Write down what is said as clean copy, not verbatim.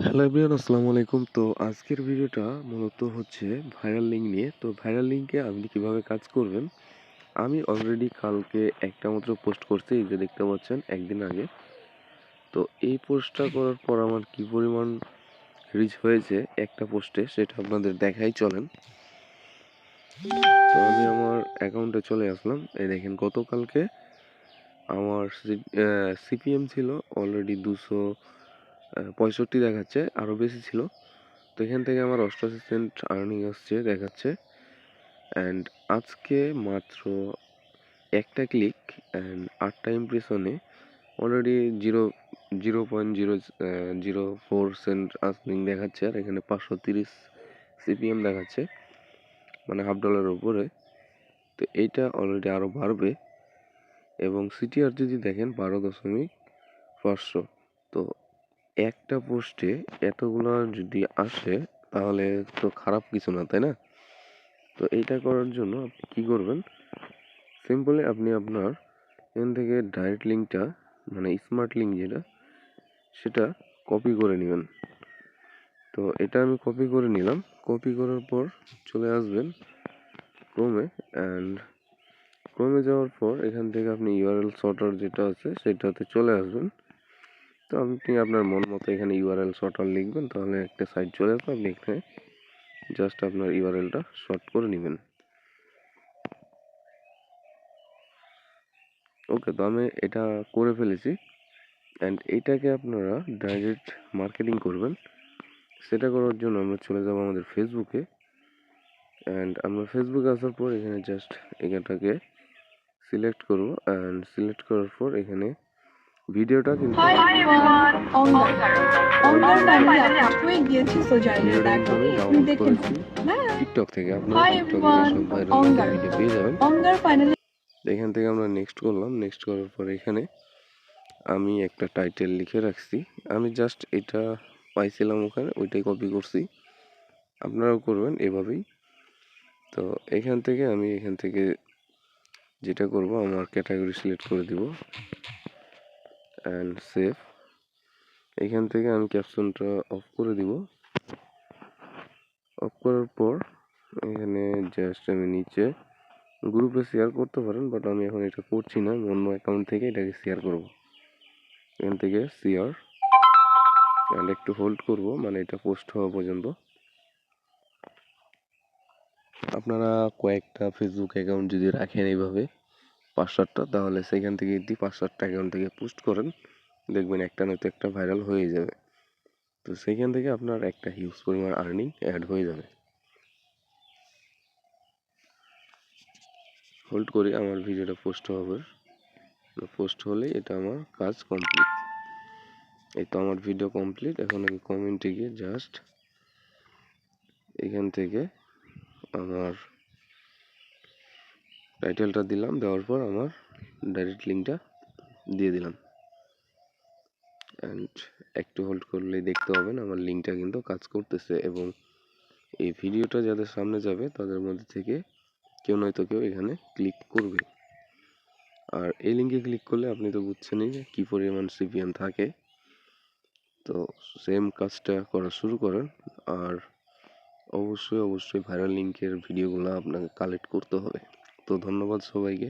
Hello everyone, আসসালামু আলাইকুম। তো আজকের ভিডিওটা মূলত হচ্ছে ভাইরাল লিঙ্ক নিয়ে। তো ভাইরাল লিঙ্কে আপনি কিভাবে কাজ করবেন, আমি অলরেডি কালকে একটা মাত্র পোস্ট করছি, এই যে দেখতে পাচ্ছেন একদিন আগে। তো এই পোস্টটা করার পর আমার কি পরিমাণ রিচ হয়েছে একটা পোস্টে, সেটা আপনাদের দেখাই চলেন। তো আমি আমার অ্যাকাউন্টে চলে আসলাম। এই দেখেন গতকালকে আমার সিপিএম ছিল অলরেডি 265 দেখাচ্ছে, আরও বেশি ছিল। তো এখান থেকে আমার 88 সেন্ট আর্নিং আসছে দেখাচ্ছে। অ্যান্ড আজকে মাত্র একটা ক্লিক অ্যান্ড 8টা ইমপ্রেশনে অলরেডি 0.004 সেন্ট আর্নিং দেখাচ্ছে। আর এখানে 530 সিপিএম দেখাচ্ছে, মানে $1/2 উপরে। তো এইটা অলরেডি আরও বাড়বে। এবং সিটিআর যদি দেখেন 12.500। তো একটা পোস্টে এতগুলো যদি আসে তাহলে তো খারাপ কিছু না, তাই না? তো এইটা করার জন্য আপনি কী করবেন, সিম্পলি আপনি আপনার এখান থেকে ডাইরেক্ট লিঙ্কটা, মানে স্মার্ট লিঙ্ক যেটা, সেটা কপি করে নেবেন। তো এটা আমি কপি করে নিলাম। কপি করার পর চলে আসবেন ক্রোমে। অ্যান্ড ক্রোমে যাওয়ার পর এখান থেকে আপনি ইউআরএল সর্টার যেটা আছে সেটাতে চলে আসবেন। তো আপনি আপনার মন মতো এখানে ইউআরএল সর্টার লিখবেন, তাহলে একটা সাইট চলে আসবে। আপনি এখানে জাস্ট আপনার ইউআরএলটা শর্ট করে নেবেন। ওকে, তো আমি এটা করে ফেলেছি। অ্যান্ড এইটাকে আপনারা ডাইরেক্ট মার্কেটিং করবেন। সেটা করার জন্য আমরা চলে যাব আমাদের ফেসবুকে। অ্যান্ড আমরা ফেসবুকে আসার পর এখানে জাস্ট এখানটাকে সিলেক্ট করব। অ্যান্ড সিলেক্ট করার পর এখানে ভিডিওটা কিন্তু ভিডিওটা কিন্তু আমি ডাউনলোড করেছি টিকটক থেকে। আপনারা টিকটকে সব ভাইরাল লিঙ্কের ভিডিও পেয়ে যাবেন। এখান থেকে আমরা নেক্সট করলাম। নেক্সট করার পর এখানে আমি একটা টাইটেল লিখে রাখছি। আমি জাস্ট এটা পাইছিলাম ওখানে, ওইটাই কপি করছি। আপনারাও করবেন এভাবেই। তো এখান থেকে আমি যেটা করব, আমার ক্যাটাগরি সিলেক্ট করে দিব অ্যান্ড সেভ। এখান থেকে আমি ক্যাপশনটা অফ করে দিব। অফ করার পর এখানে জাস্ট আমি নিচে গ্রুপে শেয়ার করতে পারেন, বাট আমি এখন এটা করছি না। আমি অন্য অ্যাকাউন্ট থেকে এটাকে শেয়ার করব। এখান থেকে শেয়ার অ্যান্ড একটু হোল্ড করব, মানে এটা পোস্ট হওয়া পর্যন্ত। আপনারা কয়েকটা ফেসবুক অ্যাকাউন্ট যদি রাখেন এইভাবে 5-7টা, তাহলে সেখান থেকে যদি 5-7টা অ্যাকাউন্ট থেকে পোস্ট করেন, দেখবেন একটা নয়তো একটা ভাইরাল হয়ে যাবে। তো সেইখান থেকে আপনার একটা হিউজ পরিমাণ আর্নিং অ্যাড হয়ে যাবে। হোল্ড করি, আমার ভিডিওটা পোস্ট হবে। পোস্ট হলেই এটা আমার কাজ কমপ্লিট। এই তো আমার ভিডিও কমপ্লিট। এখন আমি কমেন্টে গিয়ে জাস্ট এখান থেকে আমার টাইটেলটা দিলাম, দেওয়ার পর আমার ডাইরেক্ট লিঙ্কটা দিয়ে দিলাম। অ্যান্ড একটু হোল্ড করলেই দেখতে পাবেন আমার লিঙ্কটা কিন্তু কাজ করতেছে। এবং এই ভিডিওটা যাদের সামনে যাবে তাদের মধ্যে থেকে কেউ নয়তো কেউ এখানে ক্লিক করবে। আর এই লিঙ্কে ক্লিক করলে আপনি তো বুঝছেনই যে কী পরিমাণ সিপিএম থাকে। তো সেম কাজটা করা শুরু করেন। আর অবশ্যই ভাইরাল লিঙ্কের ভিডিওগুলো আপনাকে কালেক্ট করতে হবে। তো ধন্যবাদ সবাইকে।